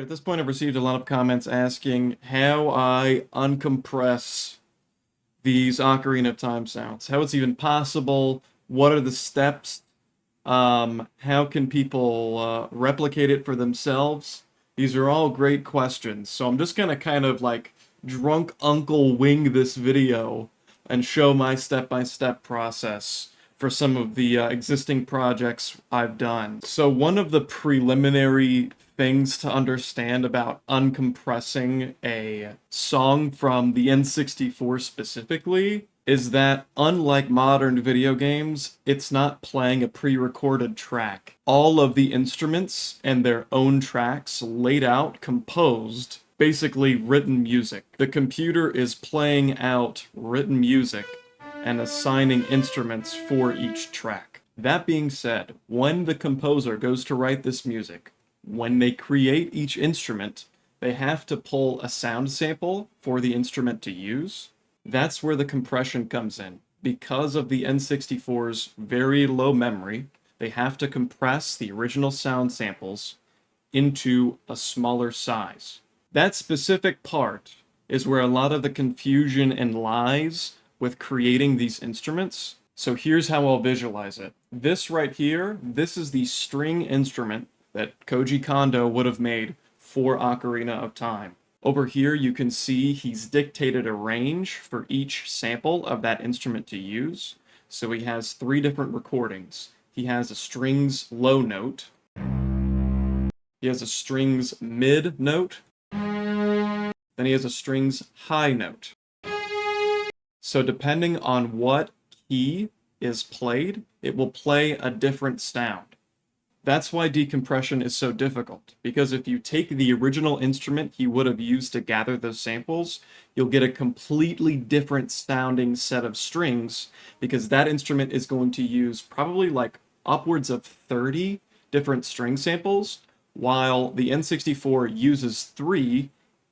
At this point, I've received a lot of comments asking how I uncompress these Ocarina of Time sounds, how it's even possible, what are the steps, how can people replicate it for themselves? These are all great questions, so I'm just gonna kind of like drunk uncle wing this video and show my step-by-step process for some of the existing projects I've done. So one of the preliminary things to understand about uncompressing a song from the N64 specifically is that, unlike modern video games, it's not playing a pre-recorded track. All of the instruments and their own tracks laid out, composed, basically written music. The computer is playing out written music and assigning instruments for each track. That being said, when the composer goes to write this music, when they create each instrument, they have to pull a sound sample for the instrument to use. That's where the compression comes in. Because of the N64's very low memory, they have to compress the original sound samples into a smaller size. That specific part is where a lot of the confusion and lies with creating these instruments. So here's how I'll visualize it. This right here, this is the string instrument that Koji Kondo would have made for Ocarina of Time. Over here you can see he's dictated a range for each sample of that instrument to use. So he has 3 different recordings. He has a strings low note, he has a strings mid note, then he has a strings high note. So depending on what key is played, it will play a different sound. That's why decompression is so difficult, because if you take the original instrument he would have used to gather those samples, you'll get a completely different sounding set of strings, because that instrument is going to use probably like upwards of 30 different string samples, while the N64 uses 3,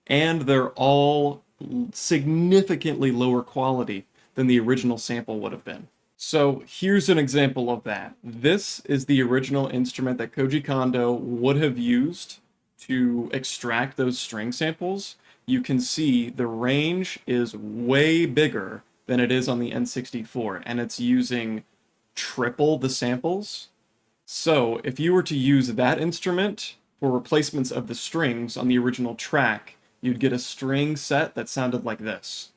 and they're all significantly lower quality than the original sample would have been. So here's an example of that. This is the original instrument that Koji Kondo would have used to extract those string samples. You can see the range is way bigger than it is on the N64, and it's using triple the samples. So if you were to use that instrument for replacements of the strings on the original track, you'd get a string set that sounded like this.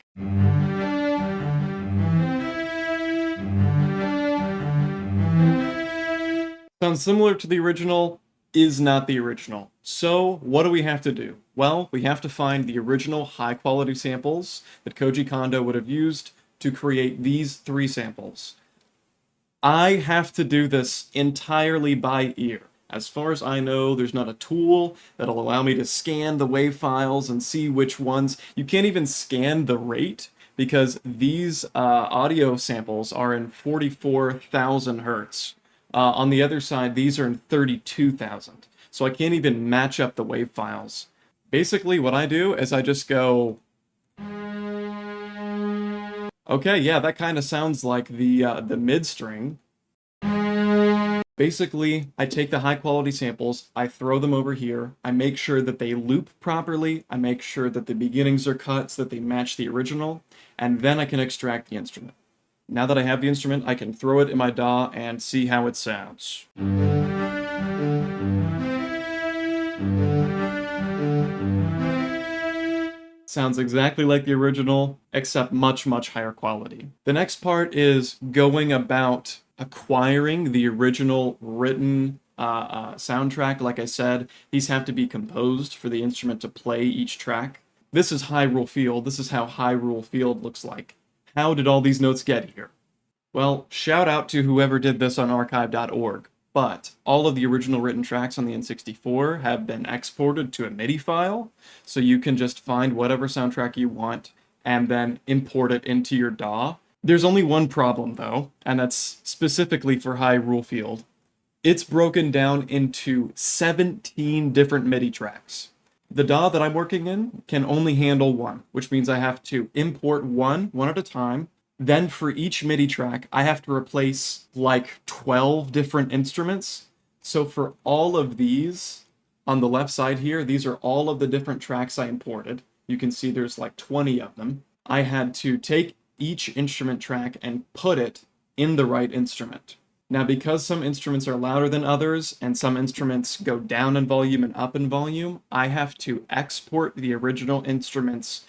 Sounds similar to the original, is not the original. So what do we have to do? Well, we have to find the original high-quality samples that Koji Kondo would have used to create these 3 samples. I have to do this entirely by ear. As far as I know, there's not a tool that'll allow me to scan the WAV files and see which ones. You can't even scan the rate, because these audio samples are in 44,000 hertz. On the other side, these are in 32,000. So I can't even match up the WAV files. Basically, what I do is I just go, okay, yeah, that kind of sounds like the mid string. Basically, I take the high-quality samples, I throw them over here, I make sure that they loop properly, I make sure that the beginnings are cut so that they match the original, and then I can extract the instrument. Now that I have the instrument, I can throw it in my DAW and see how it sounds. Sounds exactly like the original, except much, much higher quality. The next part is going about acquiring the original written soundtrack. Like I said, these have to be composed for the instrument to play each track. This is Hyrule Field. This is how Hyrule Field looks like. How did all these notes get here? Well, shout out to whoever did this on archive.org, but all of the original written tracks on the N64 have been exported to a MIDI file, so you can just find whatever soundtrack you want and then import it into your DAW. There's only one problem, though, and that's specifically for Hyrule Field. It's broken down into 17 different MIDI tracks. The DAW that I'm working in can only handle 1, which means I have to import one at a time. Then for each MIDI track, I have to replace like 12 different instruments. So for all of these, On the left side here, these are all of the different tracks I imported. You can see there's like 20 of them. I had to take each instrument track and put it in the right instrument. Now, because some instruments are louder than others, and some instruments go down in volume and up in volume, I have to export the original instrument's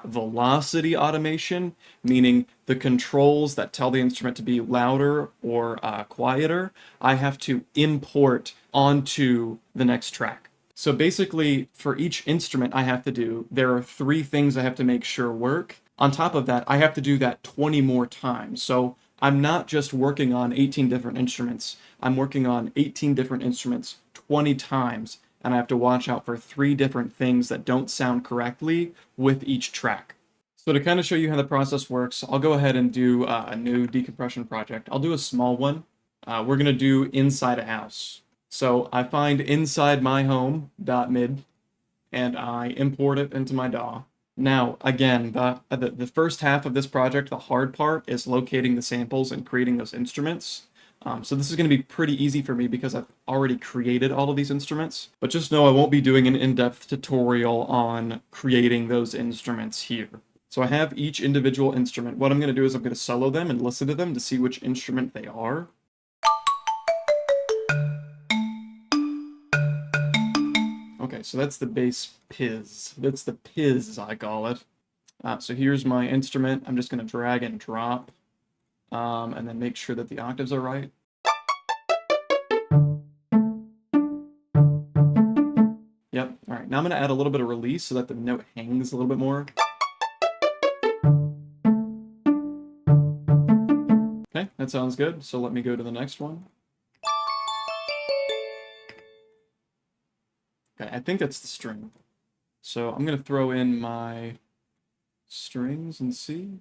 velocity automation, meaning the controls that tell the instrument to be louder or quieter, I have to import onto the next track. So basically, for each instrument I have to do, there are 3 things I have to make sure work. On top of that, I have to do that 20 more times. So I'm not just working on 18 different instruments. I'm working on 18 different instruments 20 times, and I have to watch out for 3 different things that don't sound correctly with each track. So to kind of show you how the process works, I'll go ahead and do a new decompression project. I'll do a small one. We're going to do inside a house. So I find inside my home.mid, and I import it into my DAW. Now, again, the first half of this project, the hard part, is locating the samples and creating those instruments. So this is going to be pretty easy for me because I've already created all of these instruments. But just know I won't be doing an in-depth tutorial on creating those instruments here. So I have each individual instrument. What I'm going to do is I'm going to solo them and listen to them to see which instrument they are. Okay, so that's the bass piz. That's the piz, I call it. So here's my instrument. I'm just going to drag and drop, and then make sure that the octaves are right. Yep, all right. Now I'm going to add a little bit of release so that the note hangs a little bit more. Okay, that sounds good. So let me go to the next one. Okay, I think that's the string. So I'm going to throw in my strings and see.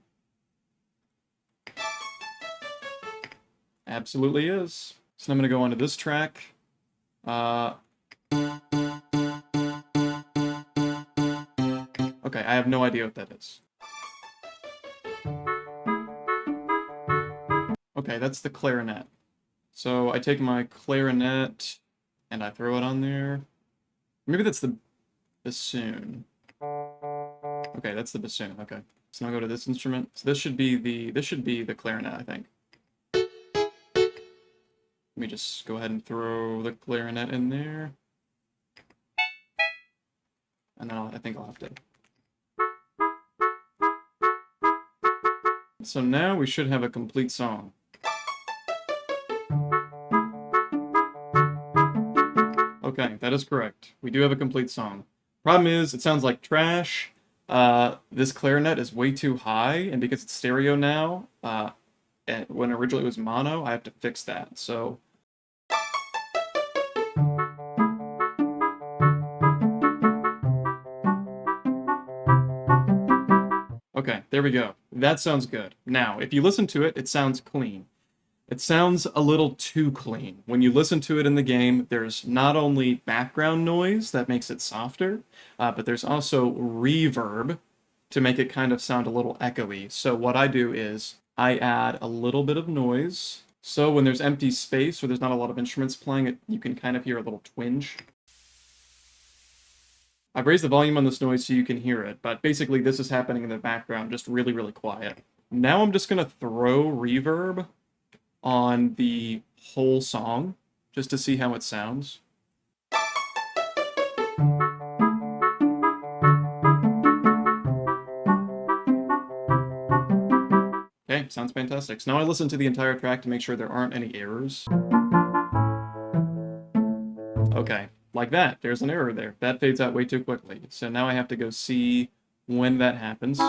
Absolutely is. So I'm going to go onto this track. Okay, I have no idea what that is. Okay, that's the clarinet. So I take my clarinet and I throw it on there. Maybe that's the bassoon. Okay, that's the bassoon. Okay. So now go to this instrument. So this should be the clarinet, I think. Let me just go ahead and throw the clarinet in there. And then I think I'll have to. So now we should have a complete song. Okay, that is correct. We do have a complete song. Problem is, it sounds like trash. This clarinet is way too high, and because it's stereo now, and when originally it was mono, I have to fix that. So okay, there we go. That sounds good. Now, if you listen to it, it sounds clean. It sounds a little too clean. When you listen to it in the game, there's not only background noise that makes it softer, but there's also reverb to make it kind of sound a little echoey. So what I do is I add a little bit of noise. So when there's empty space or there's not a lot of instruments playing, you can kind of hear a little twinge. I've raised the volume on this noise so you can hear it, but basically this is happening in the background, just really, really quiet. Now I'm just going to throw reverb on the whole song, just to see how it sounds. Okay, sounds fantastic. So now I listen to the entire track to make sure there aren't any errors. Okay, like that. There's an error there. That fades out way too quickly. So now I have to go see when that happens.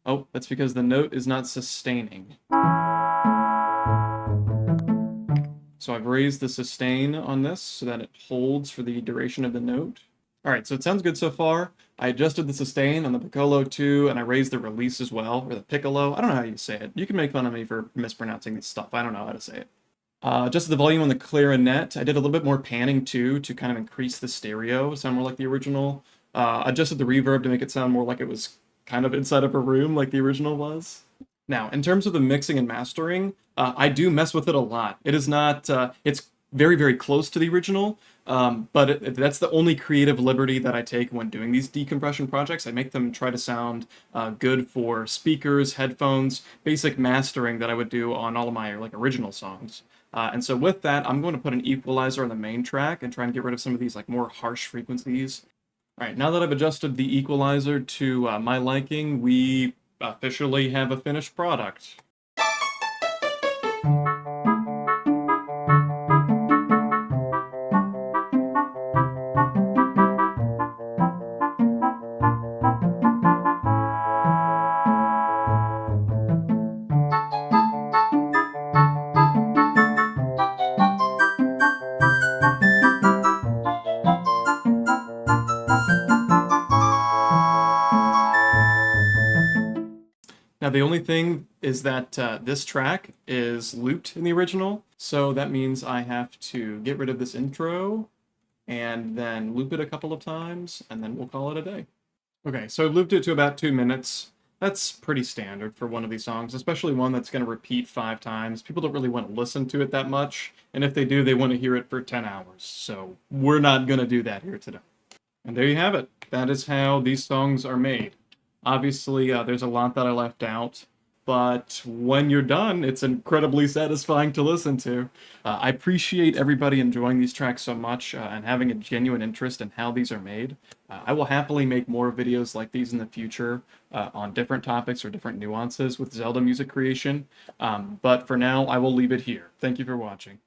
Oh, that's because the note is not sustaining. So I've raised the sustain on this so that it holds for the duration of the note. All right, so it sounds good so far. I adjusted the sustain on the piccolo too, and I raised the release as well, or the piccolo. I don't know how you say it. You can make fun of me for mispronouncing this stuff. I don't know how to say it. Adjusted the volume on the clarinet. I did a little bit more panning too to kind of increase the stereo, sound more like the original. Adjusted the reverb to make it sound more like it was kind of inside of a room like the original was. Now, in terms of the mixing and mastering, I do mess with it a lot. It is not, it's very, very close to the original. But that's the only creative liberty that I take when doing these decompression projects. I make them try to sound good for speakers, headphones, basic mastering that I would do on all of my like original songs. And so with that, I'm going to put an equalizer on the main track and try and get rid of some of these like more harsh frequencies. All right, now that I've adjusted the equalizer to my liking, we officially have a finished product. Now, the only thing is that this track is looped in the original, so that means I have to get rid of this intro and then loop it a couple of times, and then we'll call it a day. Okay, so I've looped it to about 2 minutes. That's pretty standard for one of these songs, especially one that's going to repeat 5 times. People don't really want to listen to it that much, and if they do, they want to hear it for 10 hours. So we're not going to do that here today. And there you have it. That is how these songs are made. Obviously, there's a lot that I left out, but when you're done, it's incredibly satisfying to listen to. I appreciate everybody enjoying these tracks so much and having a genuine interest in how these are made. I will happily make more videos like these in the future on different topics or different nuances with Zelda music creation, but for now, I will leave it here. Thank you for watching.